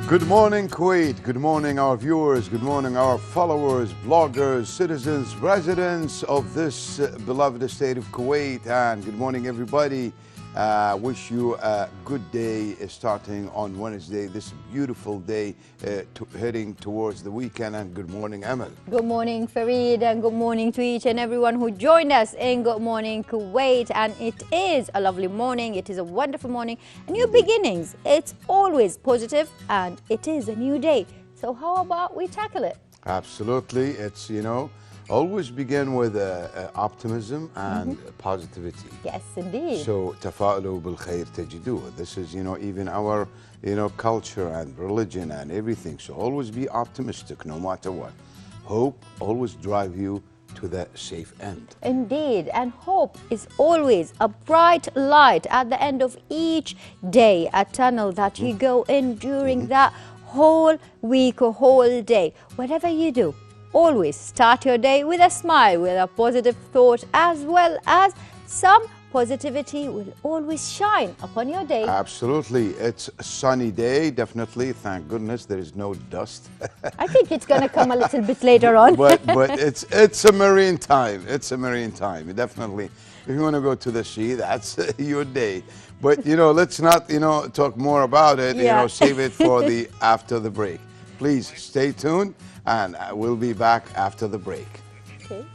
Good morning, Kuwait. Good morning, our viewers. Good morning, our followers, bloggers, citizens, residents of this beloved state of Kuwait. And good morning, everybody. Wish you a good day starting on Wednesday, this beautiful day, heading towards the weekend. And good morning, Amal. Good morning, Fareed, and good morning to each and everyone who joined us in Good Morning Kuwait. And it is a lovely morning. It is a wonderful morning. New beginnings. It's always positive, and it is a new day. So how about we tackle it? Absolutely. It's, always begin with optimism and positivity. Yes, indeed. So, تفاءلوا بالخير تجدوه. This is, even our, culture and religion and everything. So always be optimistic no matter what. Hope always drive you to the safe end. Indeed, and hope is always a bright light at the end of each day, a tunnel that you go in during that whole week or whole day. Whatever you do, always start your day with a smile, with a positive thought, as well as some positivity will always shine upon your day. Absolutely. It's a sunny day, definitely. Thank goodness there is no dust. I think it's going to come a little bit later on. but it's a marine time. It's a marine time, definitely. If you want to go to the sea, that's your day. But, let's not, talk more about it. Save it for the after the break. Please stay tuned. And we'll be back after the break. Okay.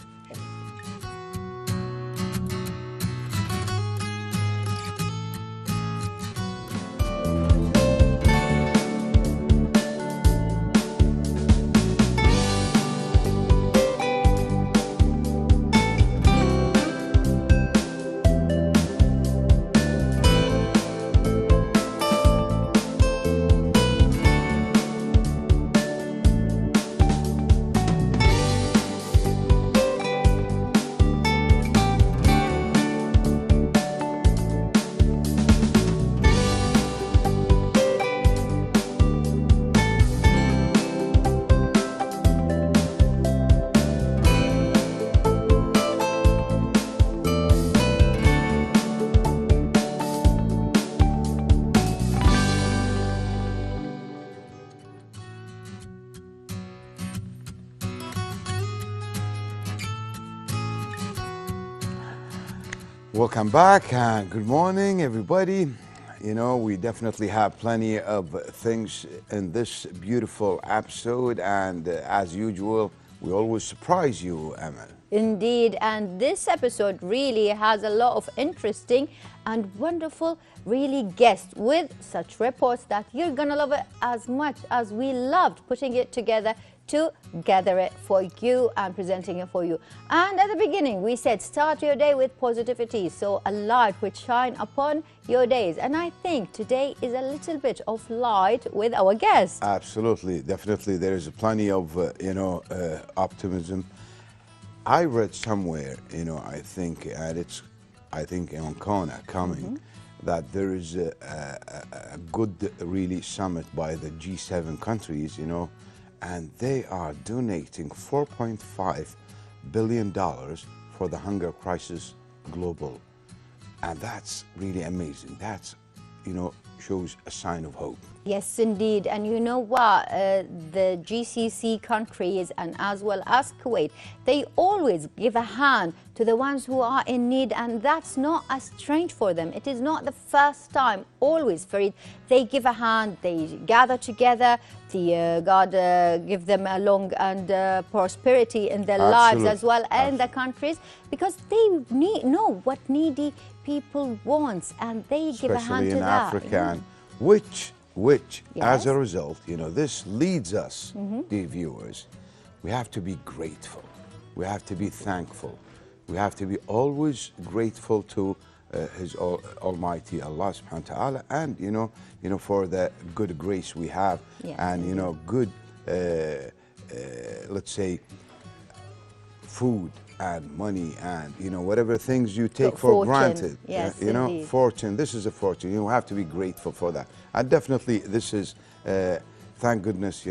Welcome back and good morning, everybody. We definitely have plenty of things in this beautiful episode, and as usual, we always surprise you, Amal. Indeed, and this episode really has a lot of interesting and wonderful guests with such reports that you're gonna love it as much as we loved putting it together to gather it for you and presenting it for you. And at the beginning, we said start your day with positivity, so a light would shine upon your days. And I think today is a little bit of light with our guest. Absolutely, definitely. There is plenty of, optimism. I read somewhere, I think in Kona coming, that there is a good, really summit by the G7 countries, and they are donating $4.5 billion for the hunger crisis global. And that's really amazing. That's, shows a sign of hope. Yes, indeed. And you know what? The GCC countries and as well as Kuwait, they always give a hand to the ones who are in need, and that's not a strange for them. It is not the first time. Always, Fareed, they give a hand, they gather together, God give them a long and prosperity in their lives as well and the countries, because they know what needy people want, and they give a hand to that. Especially in Africa, which as a result, this leads us, dear viewers, we have to be grateful. We have to be thankful. We have to be always grateful to His Almighty Allah subhanahu wa ta'ala, and for the good grace we have, and good let's say food and money and whatever things you take for granted. Yes, fortune. This is a fortune. You have to be grateful for that. And definitely this is thank goodness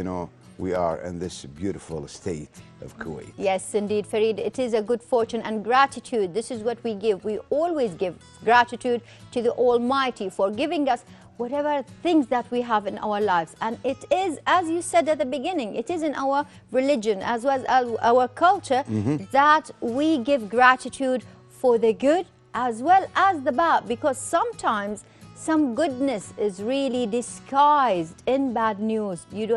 we are in this beautiful state of Kuwait. Yes, indeed, Fareed. It is a good fortune and gratitude. This is what we give. We always give gratitude to the Almighty for giving us whatever things that we have in our lives. And it is, as you said at the beginning, it is in our religion as well as our culture that we give gratitude for the good as well as the bad, because sometimes some goodness is really disguised in bad news. You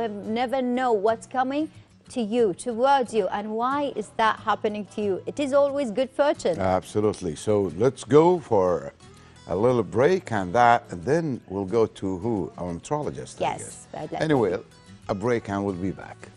never know what's coming to you, towards you, and why is that happening to you. It is always good fortune. Absolutely. So let's go for a little break and then we'll go to who? Our meteorologist, I Yes. guess. Anyway, a break and we'll be back.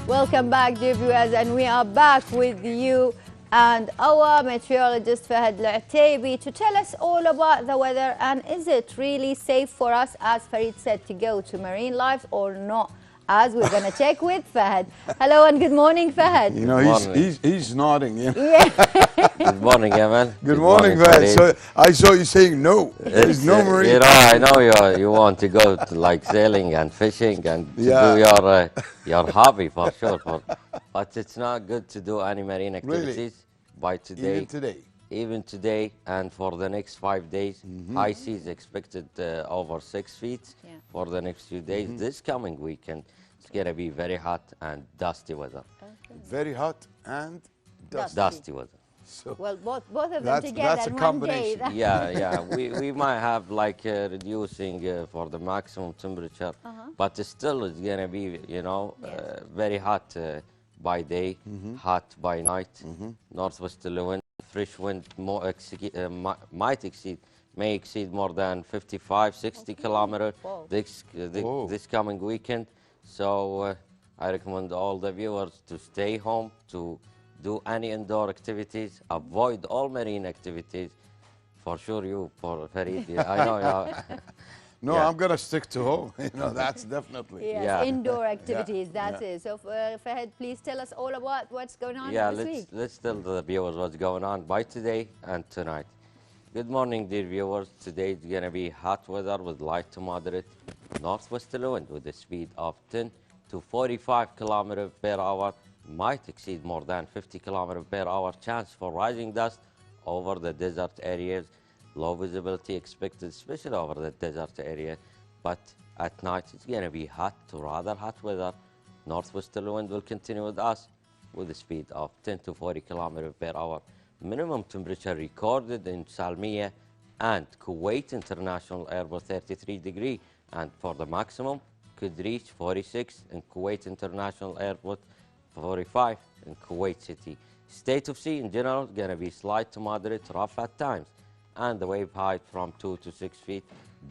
Welcome back, dear viewers, and we are back with you and our meteorologist Fahad Al-Ataibi to tell us all about the weather, and is it really safe for us, as Farid said, to go to marine life or not, as we're going to check with Fahad. Hello and good morning, Fahad. You know, he's nodding. You know? Yeah. Good morning, Yaman. Good morning, Fahad. So I saw you saying no. There's no marine. You know, I know you want to go to like sailing and fishing and to do your hobby for sure. But it's not good to do any marine activities by today. Even today and for the next 5 days. High seas expected over 6 feet for the next few days. This coming weekend, it's going to be very hot and dusty weather. Very hot and dusty weather. So well, both of them together. That's a combination. Yeah. We might have like reducing for the maximum temperature, but still it's going to be, you know, very hot by day, hot by night. Northwesterly wind, fresh wind may exceed more than 55, 60 kilometers this coming weekend. So I recommend all the viewers to stay home, to do any indoor activities, avoid all marine activities. For sure, you, for Farid, I know. No, I'm going to stick to home. You know, that's definitely. Yes, indoor activities, that's it. So, Fahad, please tell us all about what's going on this week. Let's tell the viewers what's going on by today and tonight. Good morning, dear viewers. Today it's going to be hot weather with light to moderate northwesterly wind with a speed of 10 to 45 kilometers per hour. Might exceed more than 50 kilometers per hour. Chance for rising dust over the desert areas. Low visibility expected, especially over the desert area. But at night, it's going to be hot to rather hot weather. Northwesterly wind will continue with us with a speed of 10 to 40 kilometers per hour. Minimum temperature recorded in Salmiya and Kuwait International Airport 33 degrees. And for the maximum, could reach 46 in Kuwait International Airport, 45 in Kuwait City. State of sea in general is going to be slight to moderate, rough at times, and the wave height from 2 to 6 feet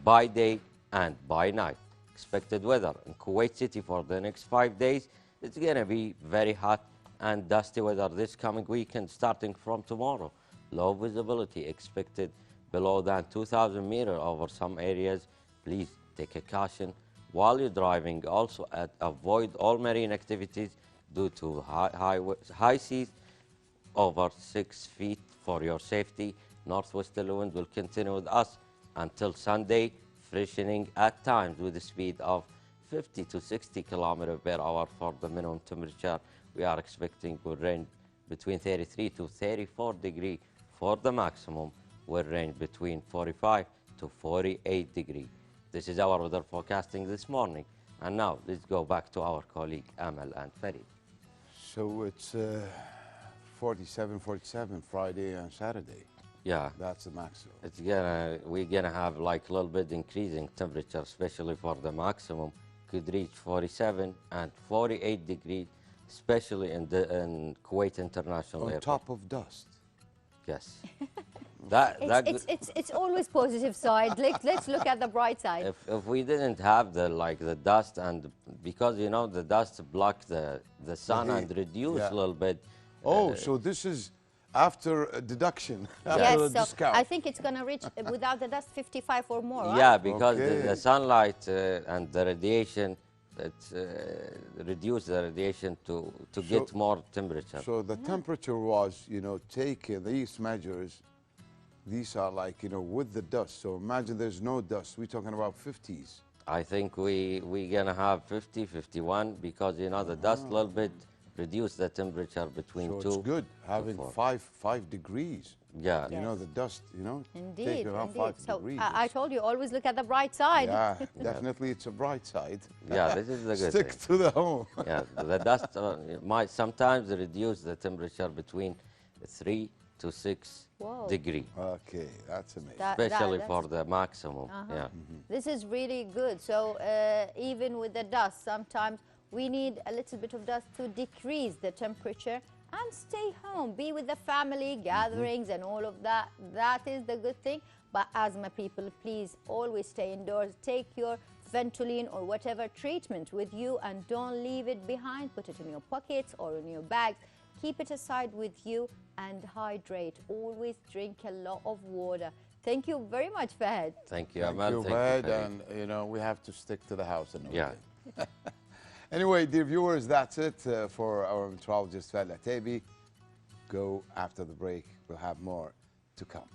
by day and by night. Expected weather in Kuwait City for the next 5 days, it's going to be very hot and dusty weather this coming weekend starting from tomorrow. Low visibility expected below than 2,000 meters over some areas. Please take a caution while you're driving. Also avoid all marine activities due to high seas over 6 feet for your safety. Northwesterly wind will continue with us until Sunday, freshening at times with a speed of 50 to 60 kilometers per hour. For the minimum temperature, we are expecting will range between 33 to 34 degrees. For the maximum, will range between 45 to 48 degrees. This is our weather forecasting this morning. And now, let's go back to our colleague Amal and Farid. So it's 47 Friday and Saturday. Yeah. That's the maximum. We're gonna have like a little bit increasing temperature, especially for the maximum. Could reach 47 and 48 degrees, especially in Kuwait International Airport. On top of dust. Yes. It's always positive side. Let's look at the bright side. If we didn't have the dust, and because the dust block the sun and reduce a little bit. Oh, so this is after a deduction. Yes, so I think it's going to reach without the dust 55 or more. Right? Yeah, because the sunlight and the radiation, it reduce the radiation to get more temperature. So the temperature was, taken, these measures, these are like, with the dust. So imagine there's no dust. We're talking about 50s. I think we're going to have 50, 51 because, the dust a little bit reduce the temperature between 2 So it's good having 5 degrees. Yeah. Yes. The dust, Indeed, take around 5 degrees. So I told you, always look at the bright side. Yeah, definitely it's a bright side. Yeah, this is the good Stick thing. to the home. Yeah, the dust might sometimes reduce the temperature between 3 to 6 degrees. Okay, that's amazing. Especially for the maximum. Yeah. This is really good. So even with the dust, sometimes we need a little bit of dust to decrease the temperature and stay home, be with the family, gatherings and all of that. That is the good thing. But asthma people, please always stay indoors. Take your Ventolin or whatever treatment with you and don't leave it behind. Put it in your pockets or in your bag. Keep it aside with you and hydrate. Always drink a lot of water. Thank you very much, Fahad. Thank you, Thank Amal. you, Thank you, Fahad, and we have to stick to the house. Yeah. Anyway, dear viewers, that's it for our meteorologist Fahad Al-Ataibi. Go after the break. We'll have more to come.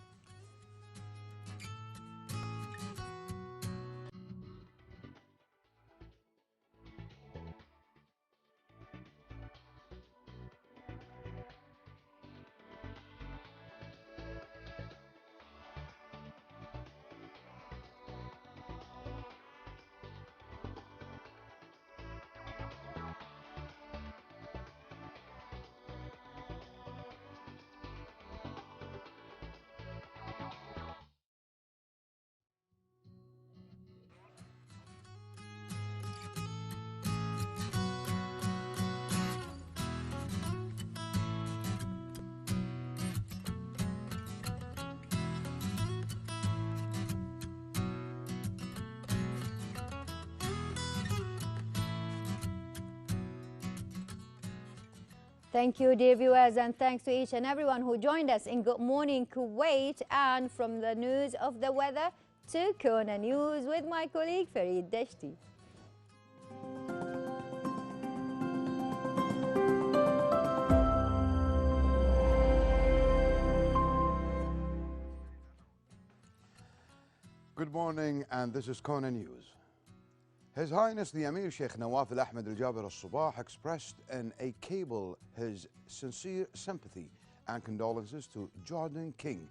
Thank you, dear viewers, and thanks to each and everyone who joined us in Good Morning Kuwait, and from the news of the weather to Kona News with my colleague Farid Dashti. Good morning, and this is Kona News. His Highness the Emir Sheikh Nawaf Al Ahmed Al Jaber Al Sabah expressed in a cable his sincere sympathy and condolences to Jordan King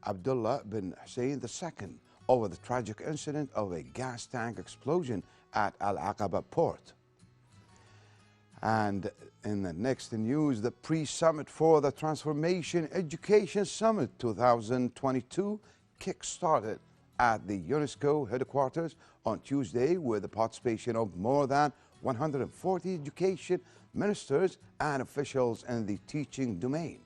Abdullah bin Hussein II over the tragic incident of a gas tank explosion at Al Aqaba port. And in the next news, the pre-summit for the Transformation Education Summit 2022 kick-started at the UNESCO headquarters on Tuesday with the participation of more than 140 education ministers and officials in the teaching domain.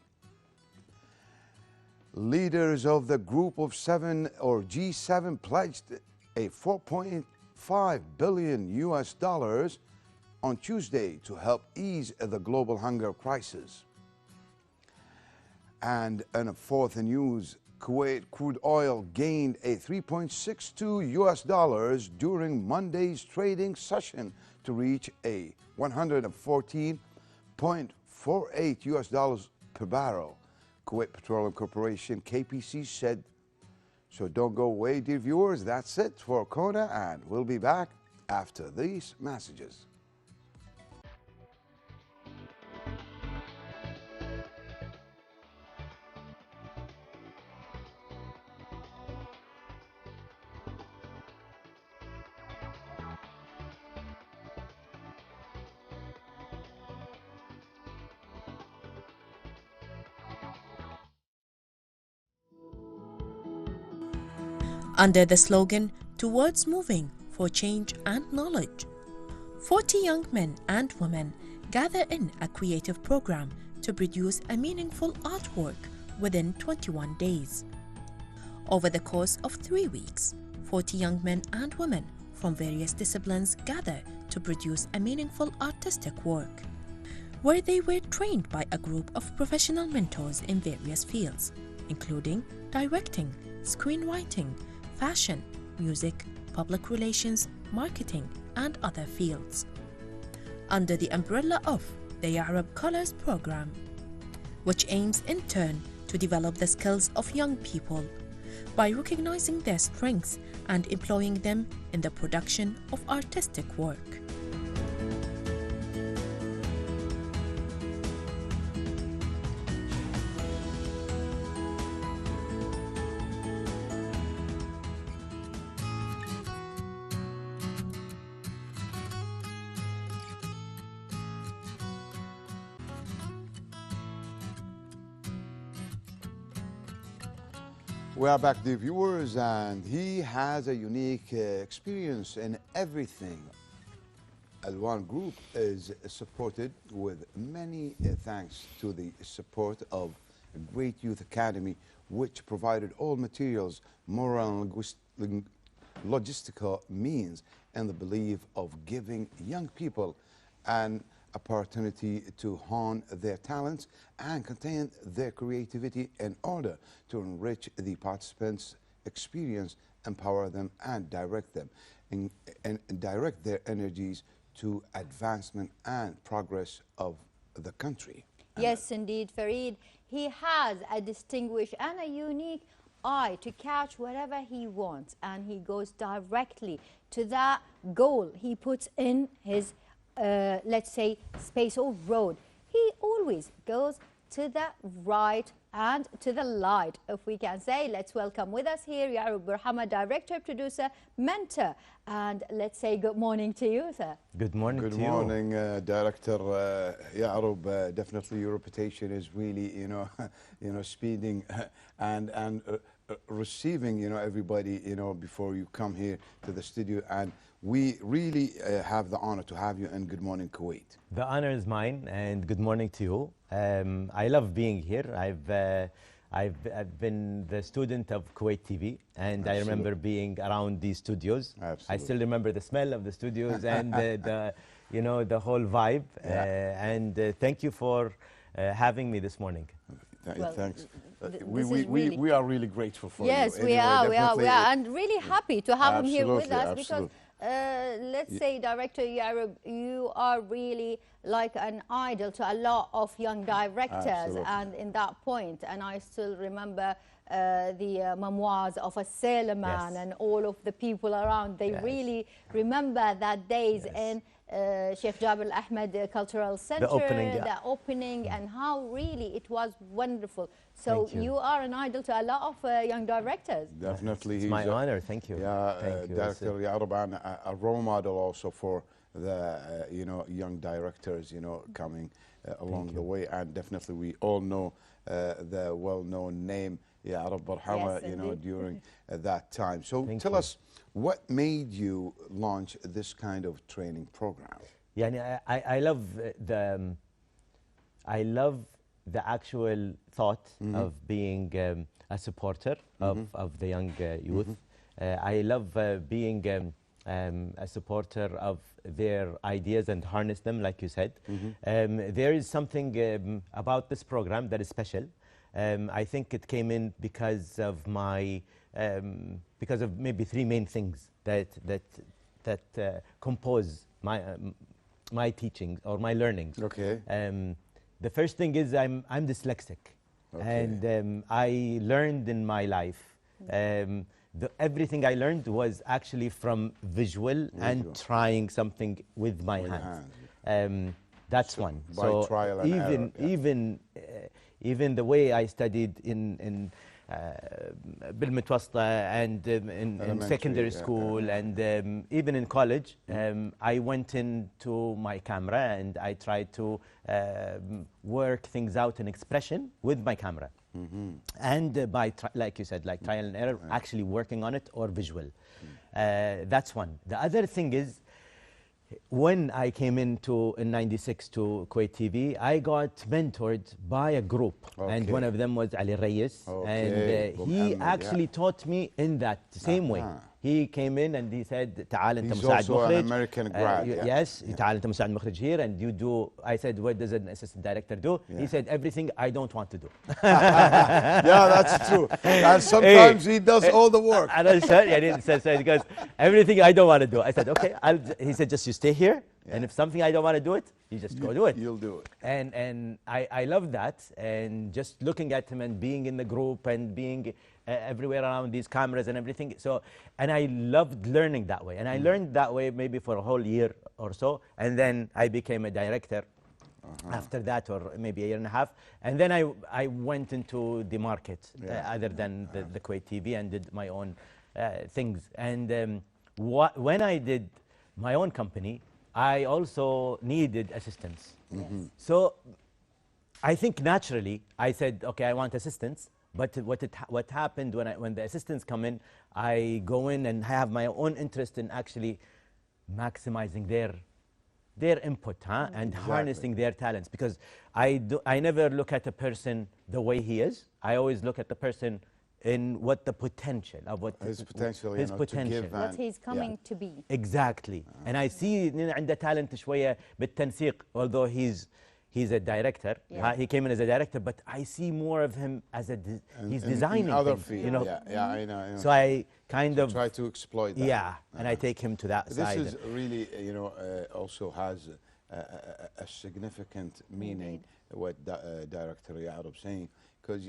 Leaders of the Group of Seven, or G7, pledged a $4.5 billion on Tuesday to help ease the global hunger crisis. And in a fourth news, Kuwait crude oil gained a $3.62 during Monday's trading session to reach a $114.48 per barrel. Kuwait Petroleum Corporation, KPC, said. So don't go away, dear viewers. That's it for Kona, and we'll be back after these messages. Under the slogan, Towards Moving for Change and Knowledge, 40 young men and women gather in a creative program to produce a meaningful artwork within 21 days. Over the course of 3 weeks, 40 young men and women from various disciplines gather to produce a meaningful artistic work, where they were trained by a group of professional mentors in various fields, including directing, screenwriting, fashion, music, public relations, marketing, and other fields, under the umbrella of the Ya'rab Colors program, which aims in turn to develop the skills of young people by recognizing their strengths and employing them in the production of artistic work. We are back, dear viewers, and he has a unique experience in everything. Alwan Group is supported with many thanks to the support of a great youth academy, which provided all materials, moral and logistical means, and the belief of giving young people an opportunity to hone their talents and contain their creativity in order to enrich the participants' experience, empower them, and direct them, and direct their energies to advancement and progress of the country. Yes, indeed, Fareed. He has a distinguished and a unique eye to catch whatever he wants, and he goes directly to that goal he puts in his let's say, space or road. He always goes to the right and to the light, if we can say. Let's welcome with us here Ya'rab Bورحمه, director, producer, mentor, and let's say good morning to you, sir. Good morning to you. Good morning, Director Ya'rab. Definitely your reputation is really, speeding and receiving, everybody, before you come here to the studio. And we really have the honor to have you in Good Morning Kuwait. The honor is mine, and good morning to you. I love being here. I've been the student of Kuwait TV, and Absolutely. I remember being around these studios. Absolutely. I still remember the smell of the studios and the whole vibe. Yeah. And thank you for having me this morning. Well, Thanks. we are really grateful for you. Yes, we are, and really happy to have him here with us, because let's say, Director Ya'rab, you are really like an idol to a lot of young directors. Absolutely. And in that point, and I still remember the memoirs of a sailorman. Yes. And all of the people around, they Yes. really remember that days Yes. in Sheikh Jabir Ahmed Cultural Center, the opening, and how really it was wonderful. So Thank you. you are an idol to a lot of young directors. Definitely. It's my honor. Thank you. Yeah, Thank you. Director Ya'rab, and a role model also for the young directors coming along the way. And definitely we all know the well-known name Ya'rab Bورحمه, Yes, during that time. So Thank tell you. us, what made you launch this kind of training program? Yeah, I love the actual thought of being a supporter of the young youth. I love being a supporter of their ideas and harness them, like you said. There is something about this program that is special. I think it came in because of maybe three main things that compose my teachings or my learnings. Okay. The first thing is I'm dyslexic, Okay. and I learned in my life. Everything I learned was actually from visual and trying something with my hands. That's So one. by trial and error, yeah. Even the way I studied in بالمتوسطة and in secondary school, and even in college, I went into my camera and I tried to work things out in expression with my camera. And by, like you said, like trial and error, actually working on it, or visual. That's one. The other thing is, when I came into in '96 to Kuwait TV, I got mentored by a group, and one of them was Ali Reyes, and he actually taught me in that same way. He came in and he said, تعال أنت مساعد He's also an مخرج. American grad. Yes, تعال أنت مساعد مخرج here, and you do. I said, what does an assistant director do? He said, everything I don't want to do. Yeah, that's true. And sometimes he does all the work. And I said, so he goes, everything I don't want to do. I said, okay. He said, just you stay here, and if something I don't want to do it, you just go do it. You'll do it. And I love that, and just looking at him and being in the group and being everywhere around these cameras and everything. So, and I loved learning that way. And I learned that way maybe for a whole year or so. And then I became a director after that, or maybe a year and a half. And then I went into the market other than the Kuwait TV, and did my own things. And when I did my own company, I also needed assistance. So I think naturally I said, okay, I want assistance. But what happened when the assistants come in, I go in and have my own interest in actually maximizing their input, and harnessing their talents. Because I never look at a person the way he is. I always look at the person in what the potential of what his potential, his potential, to give what he's coming to be. Exactly. And I see عنده talent شوية بالتنسيق, although he's a director. He came in as a director, but I see more of him as he's designing other things, field. you know. I know. So I kind of try to exploit that. Yeah, and I take him to that side. This is really, also has a significant meaning. What Director Ya'rub saying, because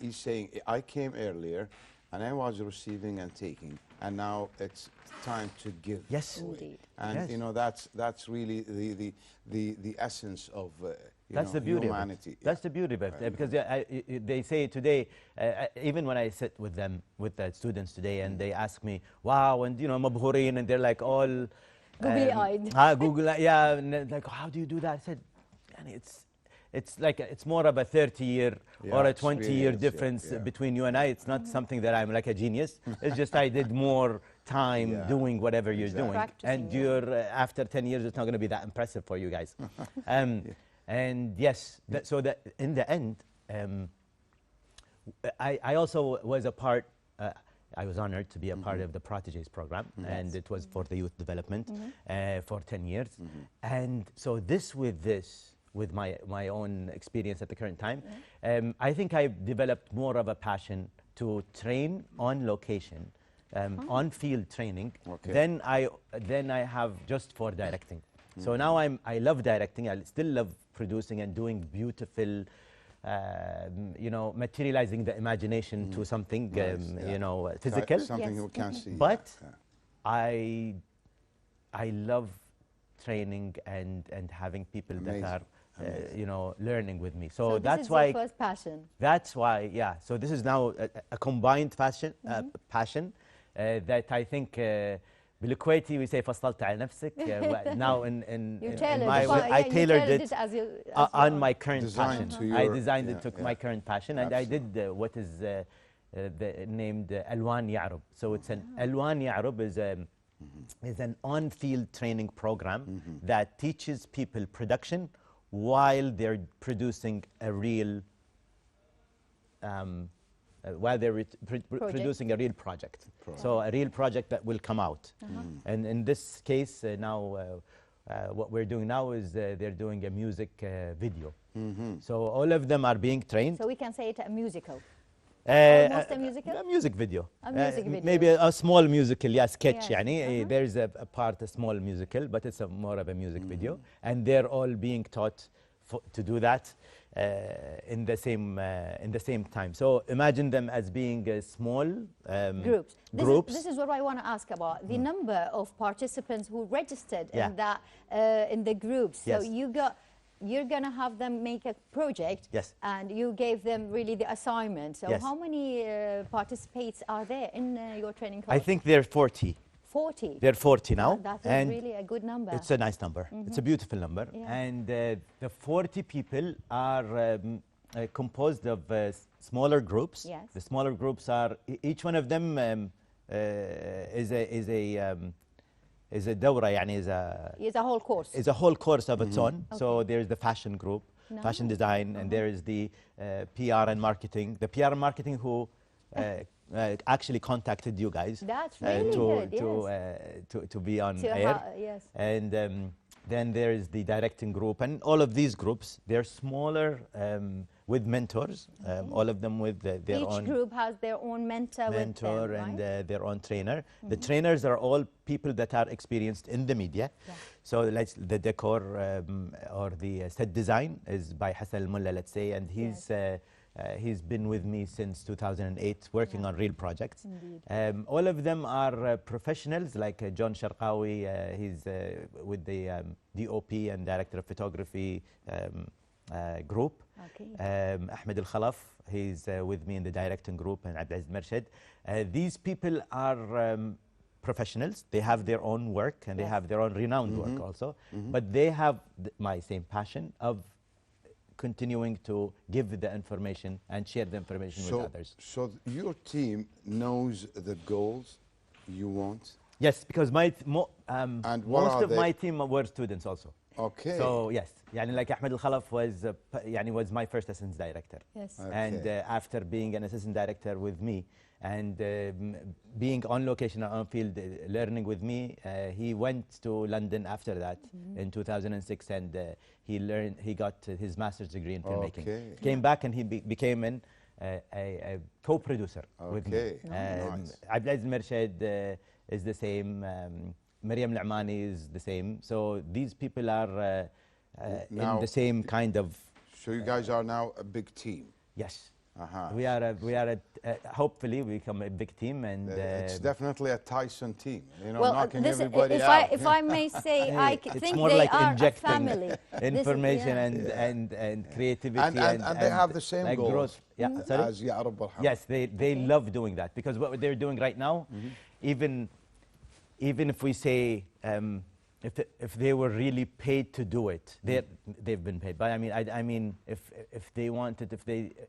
he's saying I came earlier, and I was receiving and taking, and now it's time to give. Yes, indeed. And that's really the essence of that's the beauty humanity. That's the beauty of it, because they say today, even when I sit with them, with the students today, and they ask me, wow, and مبهورين, and they're like all googly-eyed. Google, yeah, and like, how do you do that? I said, it's like it's more of a 30-year or a 20-year difference between you and I. It's not something that I'm like a genius. It's just I did more time doing whatever you're doing, and you're after 10 years, it's not going to be that impressive for you guys. And yes, so that in the end, I also was a part. I was honored to be a part of the Proteges program, and it was for the youth development for 10 years. And so with my own experience at the current time, I think I've developed more of a passion to train on location, on field training, than I have just for directing. So now I love directing. I still love producing and doing beautiful, materializing the imagination to something, physical. Something you can see. But I love training and having people that are learning with me. So that's why your first passion. That's why, yeah. So this is now a combined passion that I think بالكويتي we say فصلت على نفسك. Now in my way, I tailored it as on my current passion. I designed it to my current passion, and I did what is named ألوان يعرب. So it's an ألوان يعرب is an on-field training program that teaches people production while they're producing a real producing a real project. So a real project that will come out. And in this case now what we're doing now is they're doing a music video. So all of them are being trained. So we can say it a musical. Almost a musical? A music video. A music video. Maybe a small musical, sketch. يعني. There's a part, a small musical, but it's more of a music video. And they're all being taught to do that in the same time. So imagine them as being small groups. Groups. This is what I want to ask about. The number of participants who registered in that in the groups. So you're going to have them make a project, and you gave them really the assignment. So how many participants are there in your training course? I think they're 40. 40? They're 40 now. That's really a good number. It's a nice number. It's a beautiful number. And the 40 people are composed of smaller groups. The smaller groups are, each one of them is a دورة يعني It's a whole course. is a whole course of its own. So there's the fashion group, Nice. fashion design, and there is the PR and marketing. The PR and marketing who actually contacted you guys That's really good, to be on To air. yes. And then there is the directing group, and all of these groups, they're smaller with mentors, all of them with their Each own group has their own mentor with them, right? and their own trainer. The trainers are all people that are experienced in the media. So let's, the decor or the set design is by Hassan Al-Mulla, let's say, and he's been with me since 2008 working on real projects. All of them are professionals, like John Sharqawi, he's with the DOP and Director of Photography group. Okay. Ahmed Al-Khalaf, he's with me in the directing group, and Abdelaziz Mershid. These people are professionals. They have their own work and they have their own renowned work also. But they have my same passion of continuing to give the information and share the information with others. So your team knows the goals you want? Yes, because most of my team were students also. Okay. So yes, يعني like Ahmed Al-Khalaf was my first assistant director. Yes. And after being an assistant director with me and being on location and on field learning with me, he went to London after that in 2006, and he got his master's degree in filmmaking. Came back and he became a co-producer with me. Nice. Abdelaziz Mershid is the same. Miriam Al-Amani is the same. So these people are in the same kind of. So you guys are now a big team? Yes. We are hopefully we become a big team, and it's definitely a Tyson team, you know, Well, knocking this, everybody out. if I may say, I it's think more they like are a injecting family. information and creativity and they have the same like goals growth. Yeah, sorry? as يعرب برحمه. Yes, they love doing that, because what they're doing right now, even if we say if they were really paid to do it, they've been paid. But I mean, if they wanted,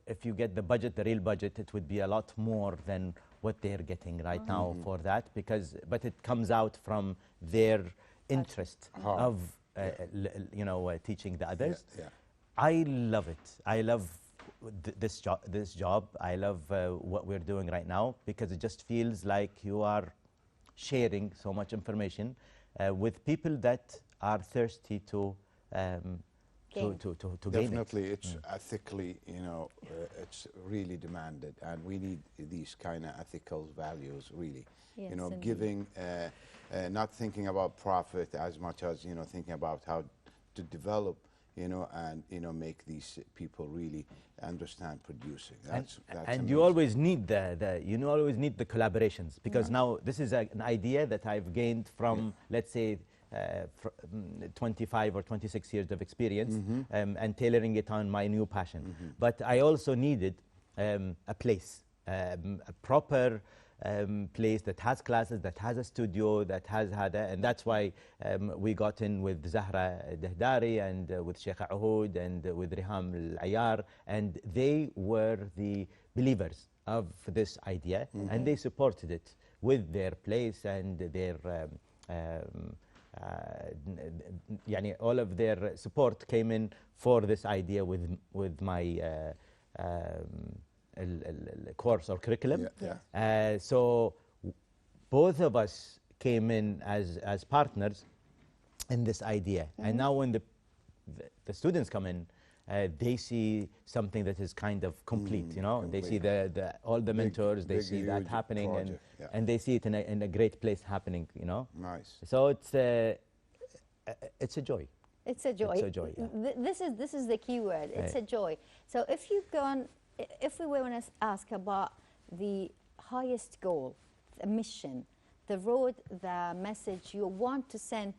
if you get the budget, the real budget, it would be a lot more than what they're getting right now for that, but it comes out from their interest of teaching the others. I love it. I love this job. I love what we're doing right now, because it just feels like you are sharing so much information with people that are thirsty to gain Definitely, it. it's ethically, it's really demanded, and we need these kind of ethical values, really. Yes, giving, not thinking about profit as much as thinking about how to develop, and make these people really understand producing. That's and amazing. you always need the collaborations, because now this is an idea that I've gained from, let's say, 25 or 26 years of experience, and tailoring it on my new passion. But I also needed a place, a proper place that has classes, that has a studio, that has and that's why we got in with Zahra Dahdari and with Sheikh Ahoud and with Riham Al-Ayar, and they were the believers of this idea, and they supported it with their place and their all of their support came in for this idea with my course or curriculum. So both of us came in as partners in this idea, and now when the students come in, they see something that is kind of complete. They see all the mentors, they see that happening, and they see it in a great place happening. Nice. So it's a joy. It's a joy. It's a joy. Yeah. This is the key word. It's a joy. So if we want to ask about the highest goal, the mission, the road, the message you want to send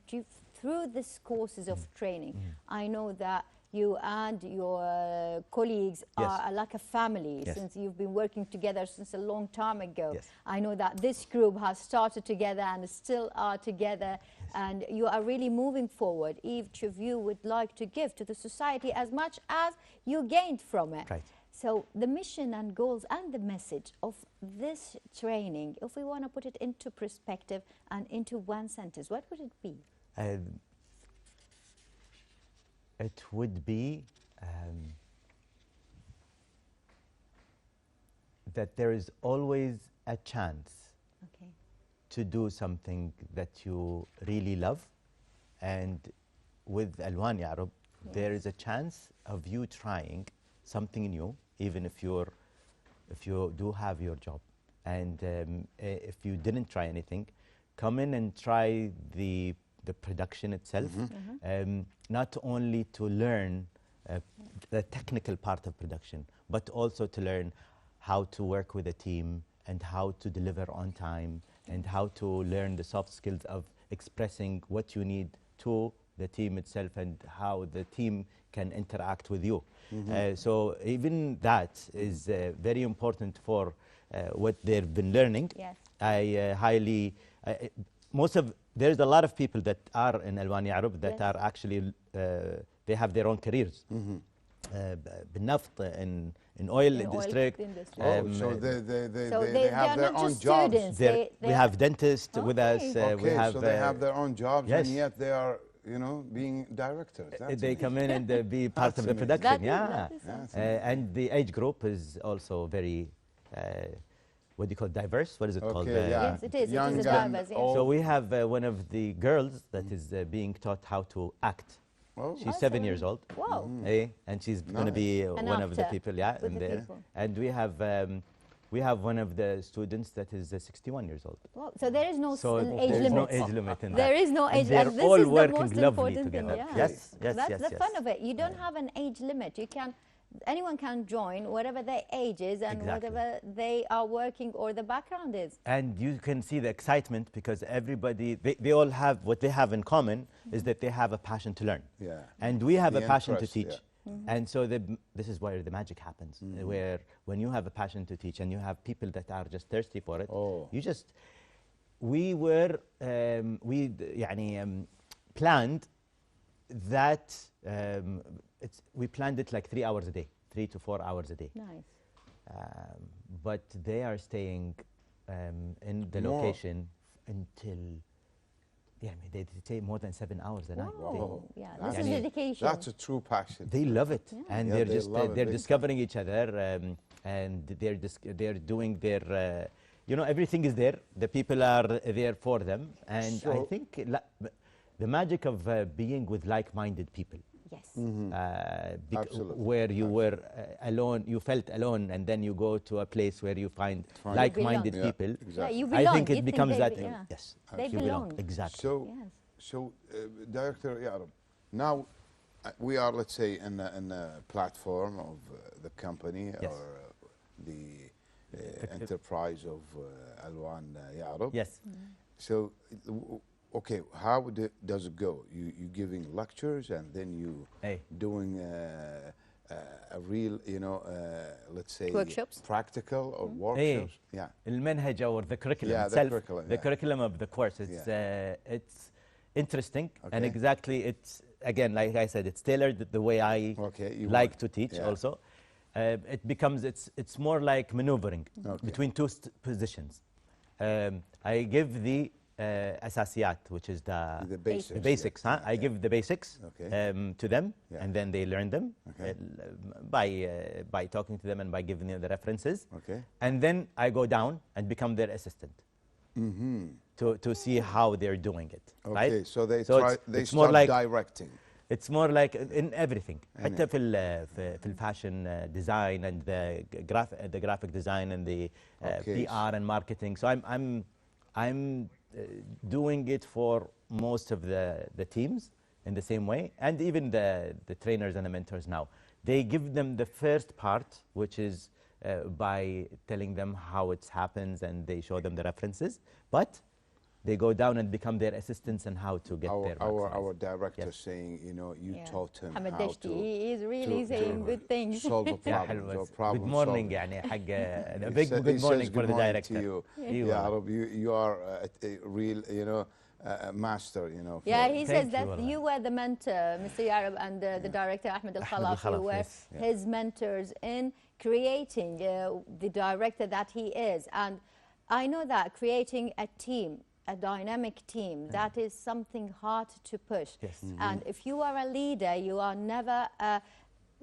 through these courses of training, I know that you and your colleagues are like a family, since you've been working together since a long time ago. I know that this group has started together and still are together, and you are really moving forward. Each of you would like to give to the society as much as you gained from it. Right. So the mission and goals and the message of this training, if we want to put it into perspective and into one sentence, what would it be? It would be that there is always a chance Okay. to do something that you really love, and with Alwan Ya'rub, there is a chance of you trying something new, even if you do have your job, and if you didn't try anything, come in and try the production itself, not only to learn the technical part of production, but also to learn how to work with a team and how to deliver on time and how to learn the soft skills of expressing what you need to the team itself and how the team can interact with you. So even that is very important for what they've been learning. Yes. I highly, there's a lot of people that are in Alwan Ya'rub that are actually, they have their own careers. بالنفط in oil district. So they have their own jobs. We have dentists with us. We have, so they have their own jobs, yes. and yet they are, you know, being directors. That's they come in and be part of the amazing. production. That is And the age group is also very, what do you call it, diverse? What is it called? Yes, it is. Young It is a and diverse, yes. old. So we have one of the girls that is being taught how to act. Oh. She's 7 years old. Wow. And she's going to be An one of the actor people, with in the there. people. And we have one of the students that is 61 years old. Wow. So there is no So age there's no limit. age limit in There that. is no And age they're limit. This all is the working most lovely important together. thing. Yeah. Yes, yes, That's yes, the yes. fun of it. You don't have an age limit. You can, anyone can join, whatever their age is and Exactly. whatever they are working or the background is. And you can see the excitement because everybody, they all have, what they have in common is that they have a passion to learn. Yeah. And we have The a passion to interest, teach. yeah. And so this is where the magic happens, where when you have a passion to teach and you have people that are just thirsty for it, you just, we planned that, we planned it like 3 hours a day, 3 to 4 hours a day. Nice. But they are staying in the More. location until, they stay more than 7 hours a night. Wow. Yeah, That's- this is dedication. That's a true passion. They love it, and Yeah, they're they just love it they're big discovering each other, and they're doing their, everything is there. The people are there for them, and I So- think the magic of being with like-minded people. Yes. Absolutely. Where you were alone, you felt alone, and then you go to a place where you find like-minded belong. Yeah, people. exactly. Yeah, you I belong. think You it becomes they that. be- yeah. Yes, They you belong. Exactly. So, Yes. so Director Ya'rub, now we are, let's say, in a platform of the company Yes. or the enterprise of Alwan Ya'rub. Yes. So, okay, how does it go? You giving lectures and then you Hey. doing a real, let's say, Workshops? practical or Hey. workshops? Yeah. المنهج or the curriculum Yeah, the itself, curriculum, the yeah. curriculum of the course, it's interesting and Okay. exactly it's, again, like I said, it's tailored the way I Okay, you like want- to teach yeah. also. It becomes, it's more like maneuvering Okay. between two positions. I give the asasiyat, which is The basics. the basics, yeah. I give the basics Okay. to them, Yeah. and then they learn them Okay. by talking to them and by giving them the references. Okay. And then I go down and become their assistant to see how they're doing it. Okay, right? so they it's more start like directing. it's more like in everything. حتى في الفاشن design and the graphic design and the Okay. PR and marketing. So I'm doing it for most of the teams in the same way, and even the trainers and the mentors now. They give them the first part, which is by telling them how it happens, and they show them the references. But they go down and become their assistants and how to get there. Our director Yes. saying, you Yeah. taught him Hamad how Dashti, to he is really saying good things. solve a Yeah, problem. حلوة. so problem Good morning solving. يعني حق a He big sa- he good morning says for good the morning director. to you. إيوه. Yeah, Arab, you are a real, master, you know. Yeah, for- he says that you were the mentor, Mr. Yarab, and the director Ahmed Al-Khalaf, you were his mentors in creating the director that he is. And I know that creating a team, a dynamic team, that is something hard to push. Yes. And if you are a leader, you are never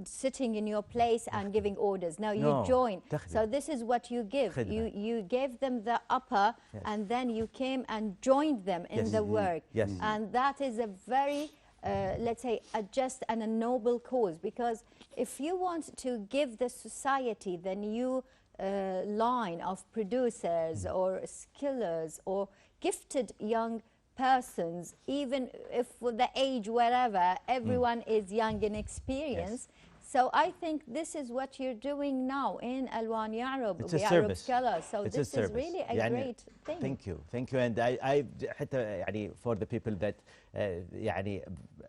sitting in your place and giving orders. No, you join. So this is what you give. You gave them the upper, and then you came and joined them in the work. And that is a very, let's say, a just and a noble cause, because if you want to give the society the new line of producers or skillers or gifted young persons, even if with the age wherever, everyone is young in experience. So I think this is what you're doing now in Alwan Ya'rub. It's a service. So it's this a is really a great thing. Thank you. And I حتى يعني for the people that يعني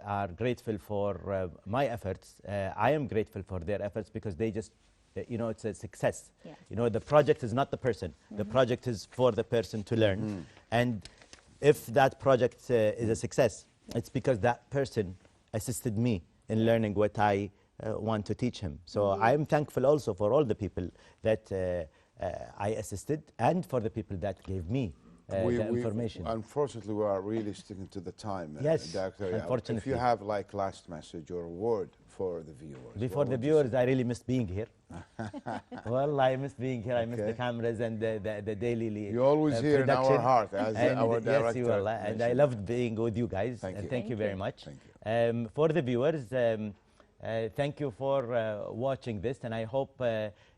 are grateful for my efforts. I am grateful for their efforts because they just, you know, it's a success. You know, the project is not the person. The project is for the person to learn. And if that project is a success, it's because that person assisted me in learning what I want to teach him. So I'm thankful also for all the people that I assisted and for the people that gave me the information. Unfortunately, we are really sticking to the time. Yes, Doctor, unfortunately. if you have like last message or a word for the viewers. Before the viewers, I really missed being here. Well, I missed being here. I missed the cameras and the daily You're always here in our heart as our director. Yes, you will. And I loved being with you guys. Thank you very much. Thank you. For the viewers, thank you for watching this, and I hope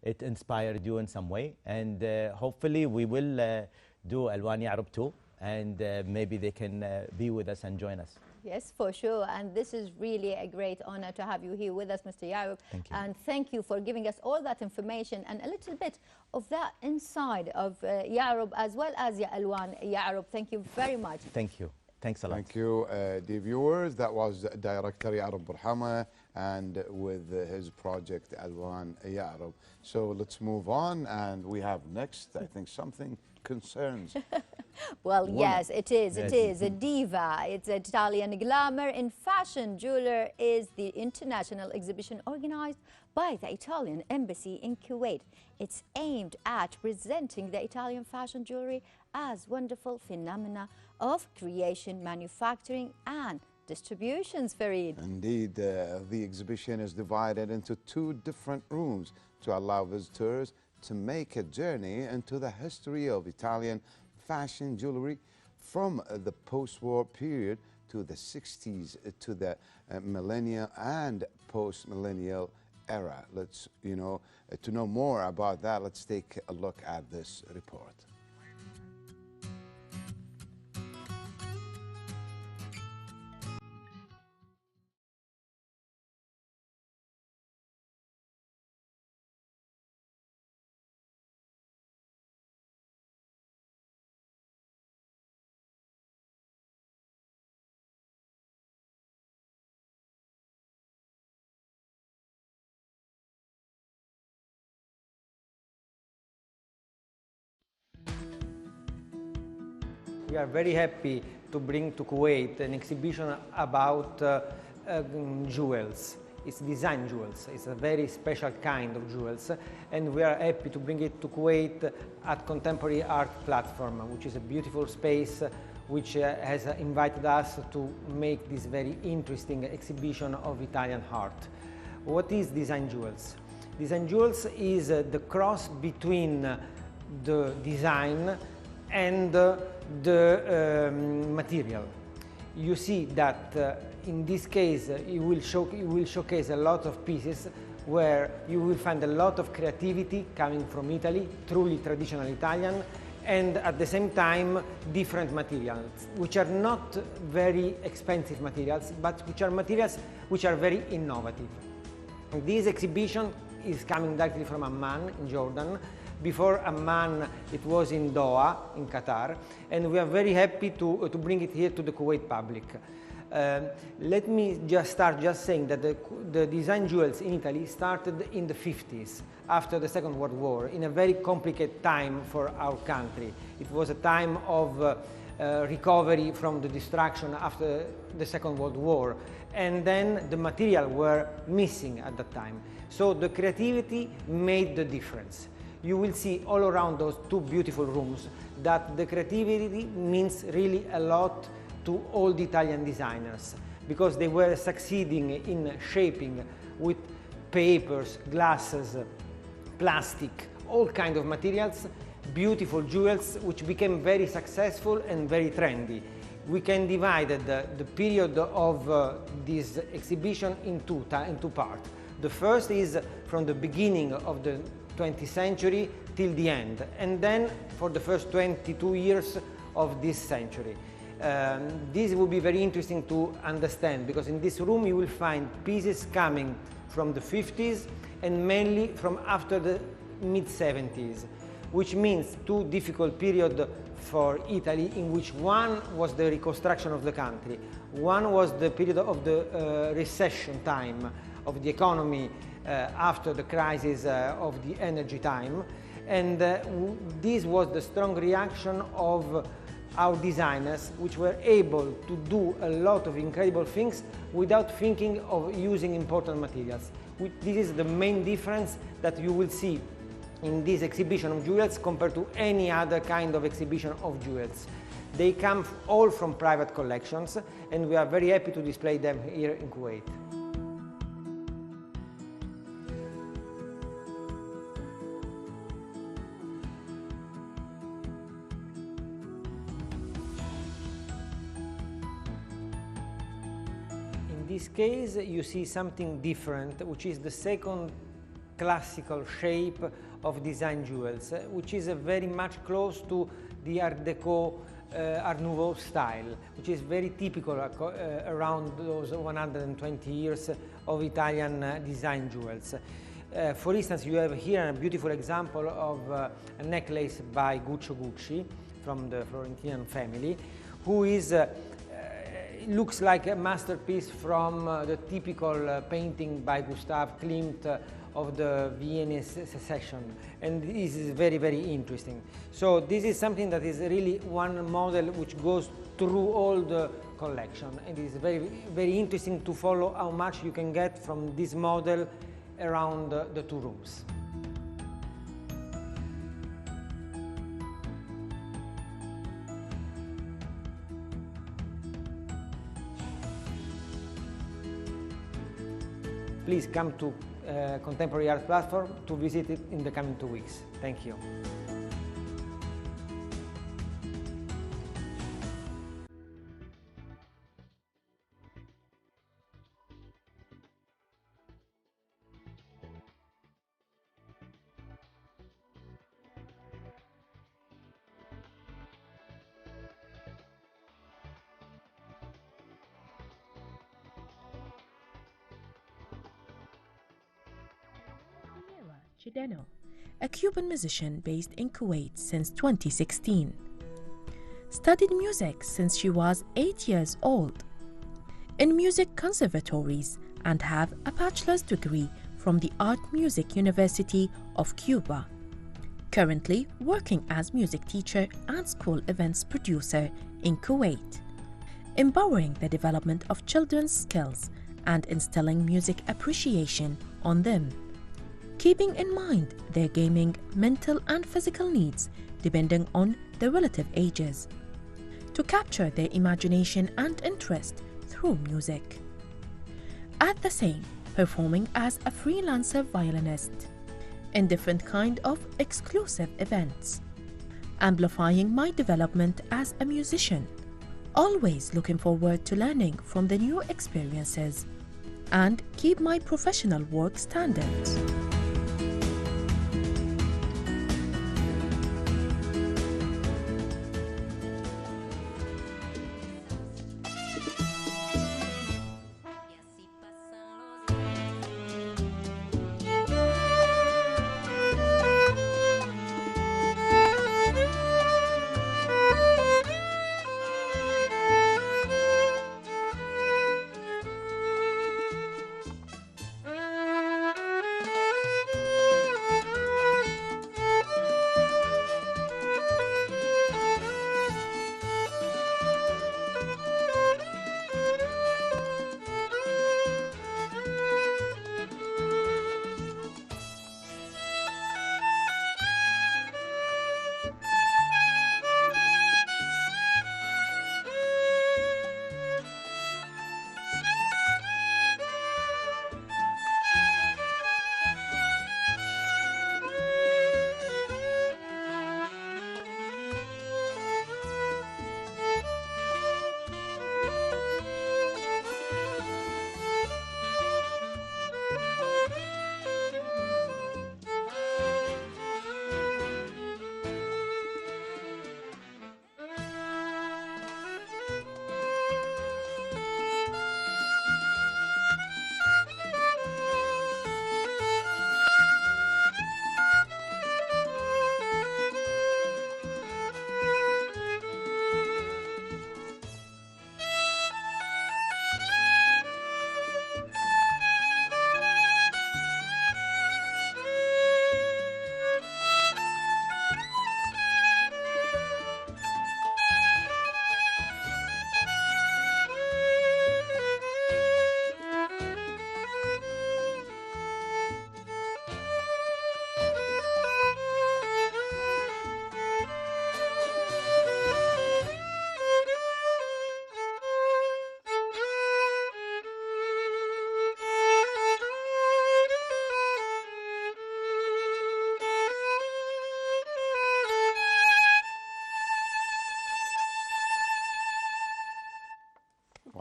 it inspired you in some way. And hopefully we will do Alwan Ya'rub too, and maybe they can be with us and join us. Yes, for sure. And this is really a great honor to have you here with us, Mr. Ya'rub. Thank you. And thank you for giving us all that information and a little bit of that inside of Ya'rub as well as Alwan Ya'rub. Thank you very much. Thank you. Thanks a lot. Thank you, dear viewers. That was Director Ya'rub Bورحمه and with his project Alwan Ya'rub. So let's move on, and we have next, I think, something concerns. Well, yes, it is. It is a diva. It's an Italian glamour in fashion. Jeweler is the international exhibition organized by the Italian embassy in Kuwait. It's aimed at presenting the Italian fashion jewelry as wonderful phenomena of creation, manufacturing, and distributions, Fareed. Indeed, the exhibition is divided into two different rooms to allow visitors to make a journey into the history of Italian fashion jewelry from the post-war period to the 60s to the millennial and post-millennial era. Let's, to know more about that, let's take a look at this report. We are very happy to bring to Kuwait an exhibition about jewels. It's design jewels. It's a very special kind of jewels, and we are happy to bring it to Kuwait at Contemporary Art Platform, which is a beautiful space which has invited us to make this very interesting exhibition of Italian art. What is design jewels? Design jewels is the cross between the design and the material. You see that in this case you will showcase a lot of pieces where you will find a lot of creativity coming from Italy, truly traditional Italian, and at the same time different materials, which are not very expensive materials, but which are materials which are very innovative. This exhibition is coming directly from Amman in Jordan. Before Amman, it was in Doha, in Qatar, and we are very happy to bring it here to the Kuwait public. Let me just start saying that the design jewels in Italy started in the 50s, after the Second World War, in a very complicated time for our country. It was a time of recovery from the destruction after the Second World War. And then the material were missing at that time. So the creativity made the difference. You will see all around those two beautiful rooms that the creativity means really a lot to all the Italian designers, because they were succeeding in shaping with papers, glasses, plastic, all kinds of materials, beautiful jewels which became very successful and very trendy. We can divide the period of this exhibition in two parts. The first is from the beginning of the 20th century till the end, and then for the first 22 years of this century. This will be very interesting to understand, because in this room you will find pieces coming from the 50s and mainly from after the mid-70s, which means two difficult periods for Italy, in which one was the reconstruction of the country, one was the period of the recession time of the economy after the crisis of the energy time, and this was the strong reaction of our designers, which were able to do a lot of incredible things without thinking of using important materials. This is the main difference that you will see in this exhibition of jewels compared to any other kind of exhibition of jewels. They come all from private collections, and we are very happy to display them here in Kuwait. In this case, you see something different, which is the second classical shape of design jewels, which is very much close to the Art Deco, Art Nouveau style, which is very typical around those 120 years of Italian design jewels. For instance, you have here a beautiful example of a necklace by Gucci from the Florentine family, who is looks like a masterpiece from the typical painting by Gustav Klimt of the Viennese secession, and this is very, very interesting. So this is something that is really one model which goes through all the collection, and it is very, very interesting to follow how much you can get from this model around the two rooms. Please come to Contemporary Art Platform to visit it in the coming 2 weeks. Thank you. Chideno, a Cuban musician based in Kuwait since 2016. Studied music since she was 8 years old in music conservatories and have a bachelor's degree from the Art Music University of Cuba. Currently working as music teacher and school events producer in Kuwait, empowering the development of children's skills and instilling music appreciation on them, keeping in mind their gaming, mental and physical needs depending on their relative ages, to capture their imagination and interest through music. At the same, performing as a freelancer violinist in different kind of exclusive events, amplifying my development as a musician, always looking forward to learning from the new experiences and keep my professional work standards.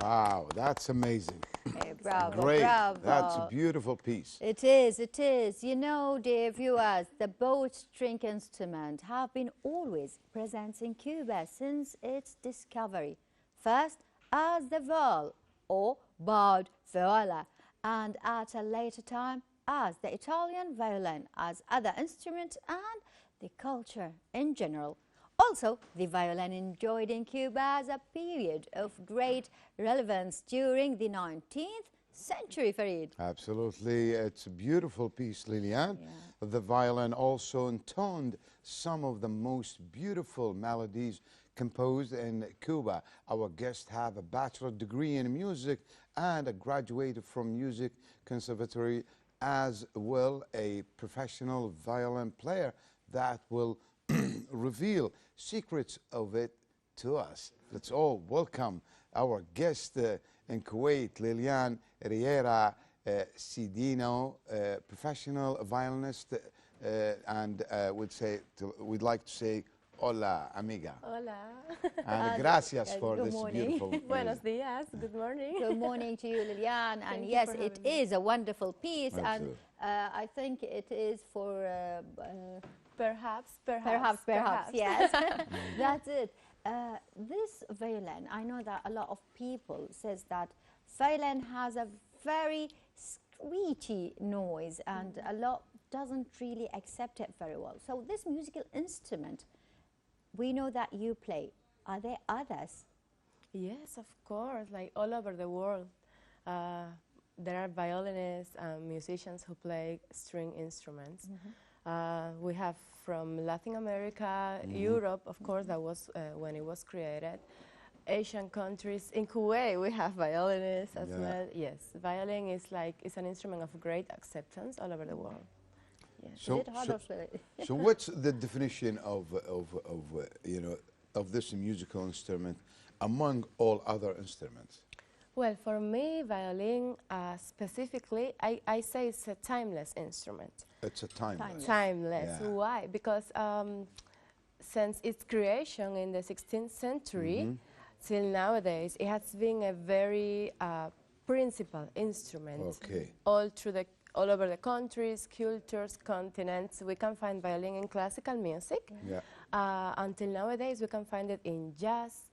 Wow, that's amazing. Bravo, Great. bravo. That's a beautiful piece. It is, it is. You know, dear viewers, the bowed string instrument have been always present in Cuba since its discovery. First as the viol or bowed viola, and at a later time as the Italian violin, as other instruments and the culture in general. Also, the violin enjoyed in Cuba as a period of great relevance during the 19th century, Farid. Absolutely. It's a beautiful piece, Liliane. Yeah. The violin also intoned some of the most beautiful melodies composed in Cuba. Our guests have a bachelor's degree in music and a graduate from Music Conservatory, as well a professional violin player that will reveal secrets of it to us. Let's all welcome our guest in Kuwait, Liliane Riera Sidino, professional violinist, and we'd like to say hola, amiga. Hola. And gracias for good this morning. beautiful Buenos días. Good morning. Good morning to you, Liliane. And Thank you yes, for it having me. is a wonderful piece, and Absolutely. I think it is for Perhaps. yes. That's it. This violin, I know that a lot of people says that violin has a very screechy noise, and a lot doesn't really accept it very well. So this musical instrument, we know that you play. Are there others? Yes, of course. Like all over the world, there are violinists and musicians who play string instruments. We have from Latin America, Europe, of course, that was when it was created. Asian countries, in Kuwait, we have violinists as well. Yes, violin is an instrument of great acceptance all over the world. Yes. So what's the definition of this musical instrument among all other instruments? Well, for me, violin specifically, I say it's a timeless instrument. It's a timeless. Timeless. Yeah. Why? Because since its creation in the 16th century till nowadays, it has been a very principal instrument. Okay. All over the countries, cultures, continents. We can find violin in classical music. Yeah. Until nowadays, we can find it in jazz,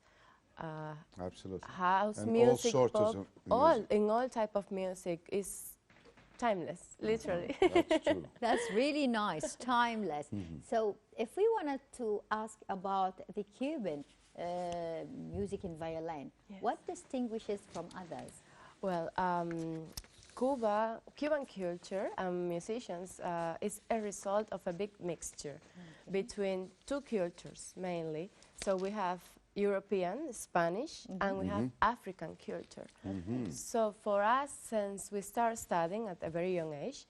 Absolutely. house And music, all sorts pop, of all in all type of music is timeless, literally. That's true. That's really nice, timeless. So if we wanted to ask about the Cuban music in violin, Yes. what distinguishes from others? Well, Cuban culture and musicians is a result of a big mixture between two cultures mainly. So we have European, Spanish, and we have African culture. So for us, since we start studying at a very young age,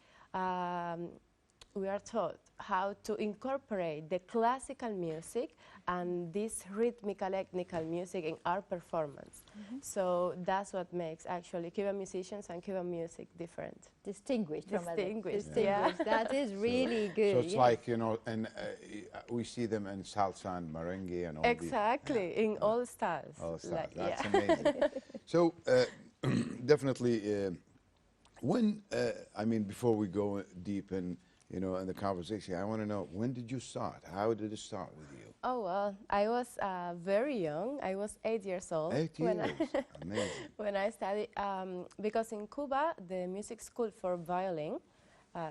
we are taught how to incorporate the classical music and this rhythmical, ethnical music in our performance. So that's what makes actually Cuban musicians and Cuban music different. Distinguished from others. Distinguished, yeah. Distinguished. That is really good. So it's yes. like, and we see them in salsa and merengue and all Exactly, in all styles. all styles. Like, That's yeah. amazing. So definitely, before we go deep in the conversation, I want to know, when did you start? How did it start with you? Oh, well, I was very young. I was 8 years old. 8 when years. Amazing. when I studied, because in Cuba, the music school for violin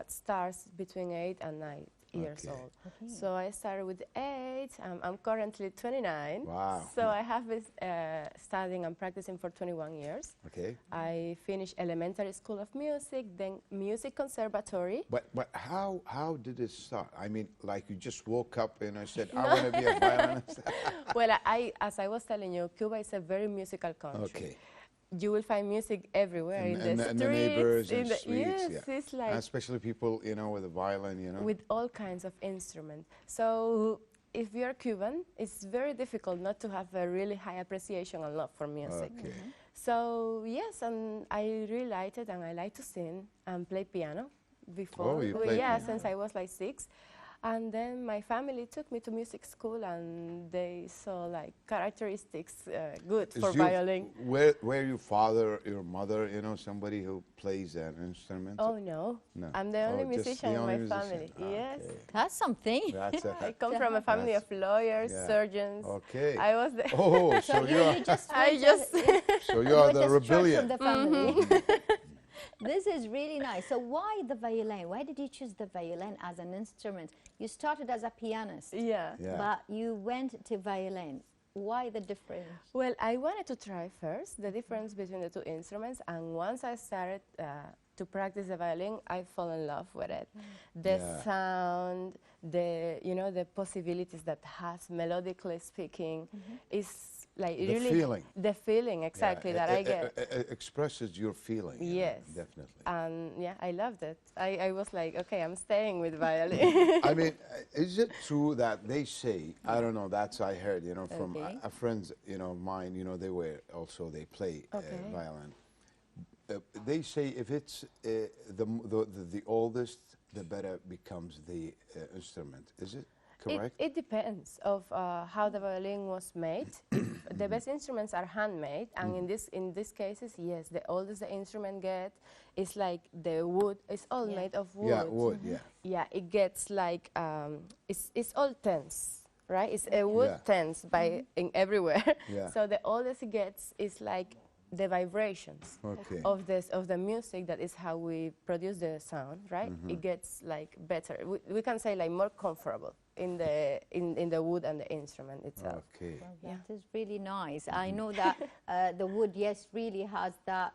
starts between 8 and 9 years Okay. old. So I started with 8. I'm currently 29. Wow. So I have been studying and practicing for 21 years. Okay. I finished elementary school of music, then music conservatory. But how did it start? I mean, like you just woke up and I said, I want to be a violinist. Well, as I was telling you, Cuba is a very musical country. Okay. You will find music everywhere in the streets, and the neighbors in and the streets, yes, yeah. it's like And especially people, with a violin, with all kinds of instruments. So if you're Cuban, it's very difficult not to have a really high appreciation and love for music. Okay. So yes, and I really liked it, and I like to sing and play piano before. Oh, you play yeah, piano. since I was like 6. And then my family took me to music school, and they saw like characteristics good for violin. Were your father, your mother, you know, somebody who plays an instrument? Oh no, No. I'm the only Oh, just musician the in only my musician. family. Ah, Yes. okay. That's something. That's I come from a family of lawyers, Yeah. surgeons. Okay. I was the Oh, so you are, You just I went just so you are were the just struck rebellion. from the family. This is really nice. So why the violin? Why did you choose the violin as an instrument? You started as a pianist, yeah. Yeah. but you went to violin. Why the difference? Well, I wanted to try first the difference between the two instruments, and once I started to practice the violin, I fell in love with it. The Yeah. sound, the possibilities that has melodically speaking is like The really feeling. the feeling exactly Yeah, that I get. it expresses your feeling. you know, Yes. definitely. And yeah, I loved it. I was like, okay, I'm staying with violin. I mean, is it true that they say, I don't know, that's I heard, you know, from Okay. a friends, you know, of mine, you know, they play Okay. violin. They say if it's the oldest, the better becomes the instrument. Is it correct? It depends of how the violin was made. If the best instruments are handmade, and in these cases, yes, the oldest the instrument get is like the wood. It's all made of wood. Yeah, wood, yeah. Yeah, it gets like it's all tense, right? It's a wood Yeah. tense by in everywhere. Yeah. So the oldest it gets is like the vibrations Okay. of the music. That is how we produce the sound, right? It gets like better. We can say like more comfortable in the wood and the instrument itself. Okay. That is really nice. I know that the wood, yes, really has that,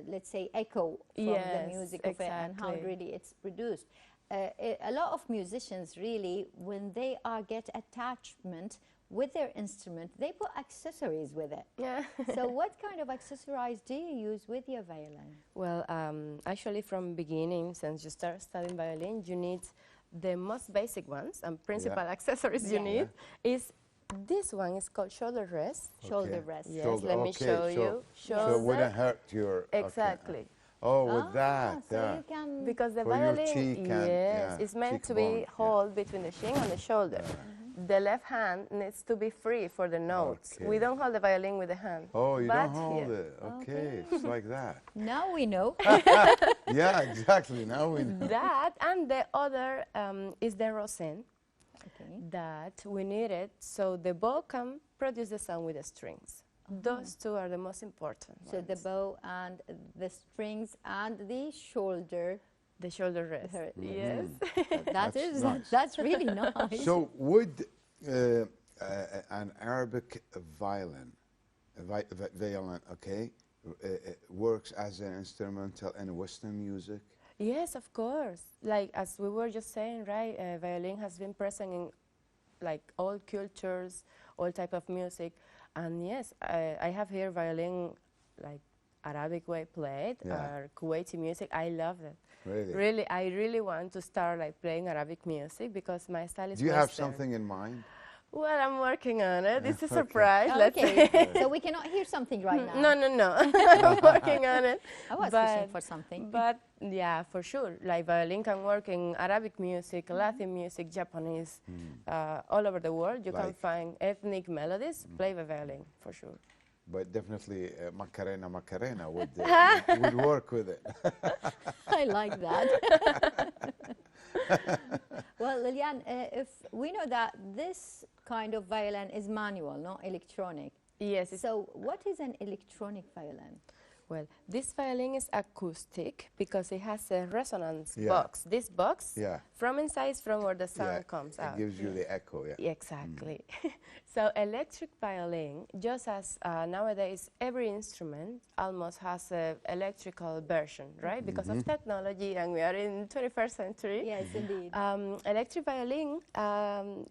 let's say, echo from the Yes, music of it and how exactly. really it's produced. A lot of musicians really, when they get attachment with their instrument, they put accessories with it. Yeah. So what kind of accessories do you use with your violin? Well, actually, from beginning, since you start studying violin, you need the most basic ones and principal accessories you Yeah. need is this one is called shoulder rest. Shoulder Okay. rest. Yes, Shoulder, let me okay, show so- you. So it Shoulder. wouldn't hurt your... okay. Exactly. Oh, with that, So yeah. you can... Because the For your violin, cheek and- yes, yeah, it's meant to cheekbone, be yeah. held between the shin and the shoulder. The left hand needs to be free for the notes. Okay. We don't hold the violin with the hand. Oh, you but don't hold yeah. it. Okay, it's like that. Now we know. Yeah, exactly. Now we know. That and the other is the rosin Okay. that we need it so the bow can produce the sound with the strings. Those two are the most important So the ones. bow and the strings and the shoulder. The shoulder rest. Yes. That That's is nice. that's really nice. So would an Arabic violin, okay, works as an instrumental in Western music? Yes, of course. Like as we were just saying, right? Violin has been present in like all cultures, all type of music, and yes, I have here violin like Arabic way played Yeah. or Kuwaiti music. I love it. Really? Really, I really want to start like playing Arabic music because my style is Do you have Western. something in mind? Well, I'm working on it. It's a Okay. surprise. Let's Okay, say. so we cannot hear something right now. No. I'm working on it. I was but, fishing for something. But yeah, for sure. Like violin can work in Arabic music, Latin music, Japanese, all over the world. You can Like- find ethnic melodies. Play the violin for sure. But definitely Macarena would work with it. I like that. Well, Liliane, if we know that this kind of violin is manual, not electronic. Yes. So what is an electronic violin? Well, this violin is acoustic because it has a resonance Yeah. box. This box, Yeah. from inside is from where the sound Yeah, comes it out. gives you the echo, yeah. Exactly. So electric violin, just as nowadays every instrument almost has an electrical version, right? Because of technology, and we are in 21st century. Yes, indeed. Electric violin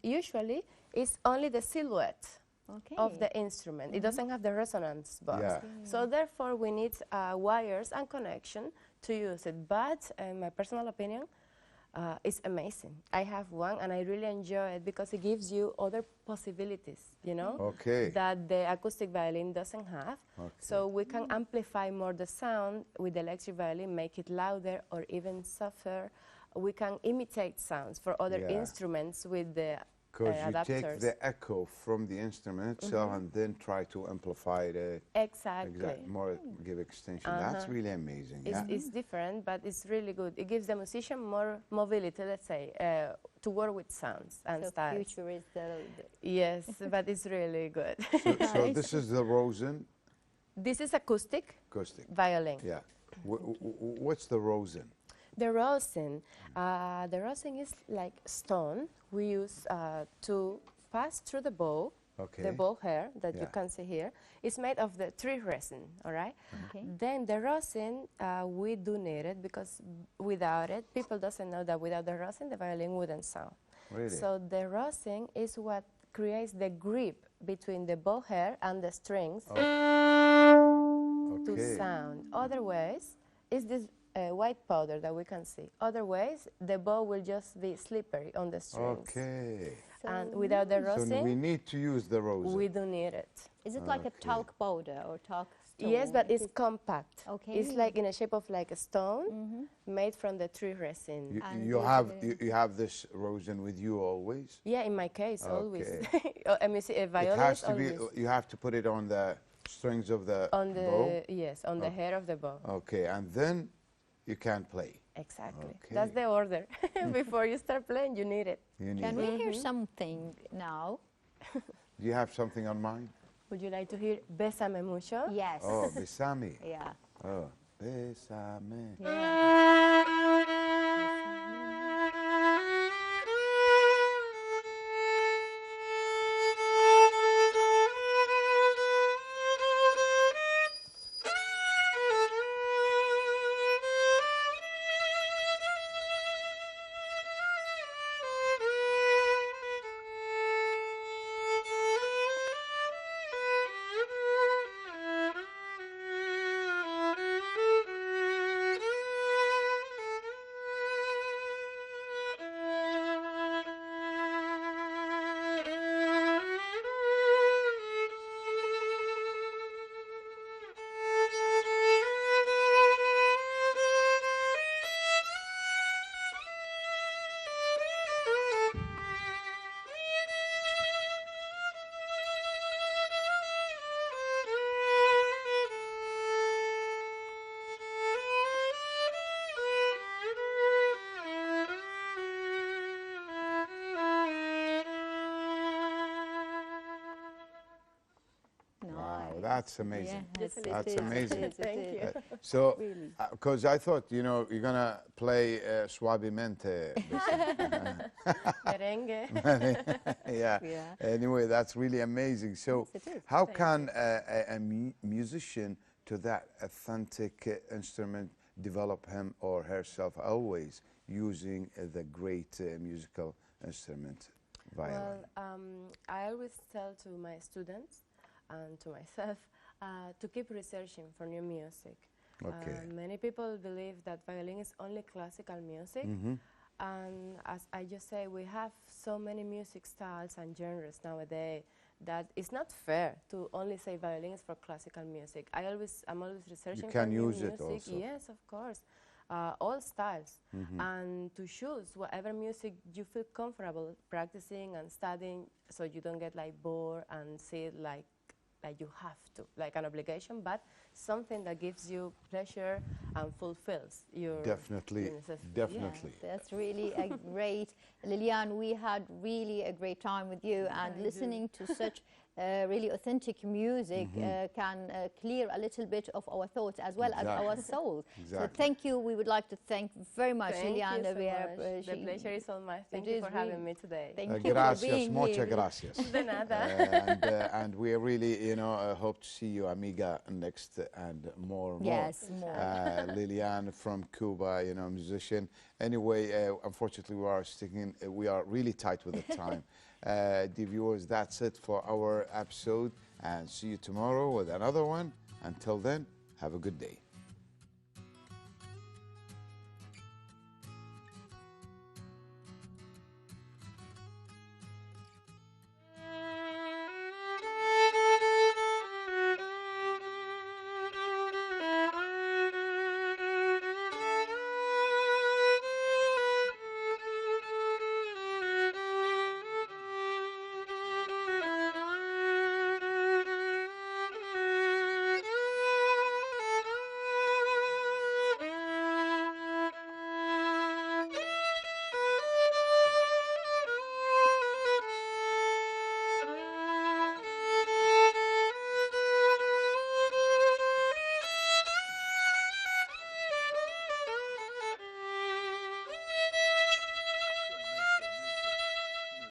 usually is only the silhouette Okay. of the instrument. It doesn't have the resonance box. Yeah. So therefore we need wires and connection to use it. But in my personal opinion, it's amazing. I have one and I really enjoy it because it gives you other possibilities, you know, Okay. that the acoustic violin doesn't have. Okay. So we can amplify more the sound with the electric violin, make it louder or even softer. we can imitate sounds for other Yeah. instruments with the Because you adapters. take the echo from the instrument itself and then try to amplify it. Exactly. More give extension. That's really amazing. It's, Yeah. it's different, but it's really good. It gives the musician more mobility, let's say, to work with sounds and So styles. future is the Yes, but it's really good. So this is the Rosen This is acoustic acoustic. violin. Yeah. What's the Rosen? The rosin is like stone we use to pass through the bow, Okay. the bow hair that you Yeah. can see here. It's made of the tree resin, all right? Okay. Then the rosin, we do need it because without it, people doesn't know that without the rosin, the violin wouldn't sound. Really? So the rosin is what creates the grip between the bow hair and the strings to Okay. sound. Otherwise, it's this white powder that we can see. Otherwise, the bow will just be slippery on the strings. Okay. And without the So we rosin, need to use the Rosen. we do need it. Is it like a talc powder or talc stone? Yes, but it's compact. Okay. It's like in a shape of like a stone made from the tree resin. You, And you with have the- you have this Rosen with you always. Yeah, in my case, always. Okay. A It violin has is to be. always You have to put it on the strings of the on the bow. yes, on the hair of the bow. Okay, and then you can play. Exactly. Okay. That's the order. Before you start playing, you need it. You need Can it. we hear something now? Do you have something on mind? Would you like to hear Bésame mucho? Yes. Oh, besame. Yeah. Oh, besame. Wow, that's amazing. Yes, it That's is, amazing. it is, it Thank is. you. So, Really. because I thought, you know, you're gonna play Suavemente. Merengue. Yeah. Yeah. Anyway, that's really amazing. So, Yes, it is. how can a musician to that authentic instrument develop him or herself always using the great musical instrument, violin? Well, I always tell to my students and to myself to keep researching for new music. Okay. Many people believe that violin is only classical music. And as I just say, we have so many music styles and genres nowadays that it's not fair to only say violin is for classical music. I'm always researching can for new use it music. also. Yes, of course. All styles. And to choose whatever music you feel comfortable practicing and studying so you don't get like bored and see it like you have to, like an obligation, but something that gives you pleasure and fulfills your Definitely, your necessities. definitely. That's really a great, Liliane, we had really a great time with you, and listening to such really authentic music can clear a little bit of our thoughts as well as our soul. Exactly. So thank you. We would like to thank very much Thank you Liliane. so We are, much. The pleasure is all mine. Thank it you is for having really- me today. Thank you for Gracias, being muchas here. gracias. De nada. And we really, you know, hope to see you, amiga, next and more. Yes, more. Liliane from Cuba, you know, musician. Anyway, unfortunately, we are really tight with the time. Dear viewers, that's it for our episode, and see you tomorrow with another one. Until then, have a good day.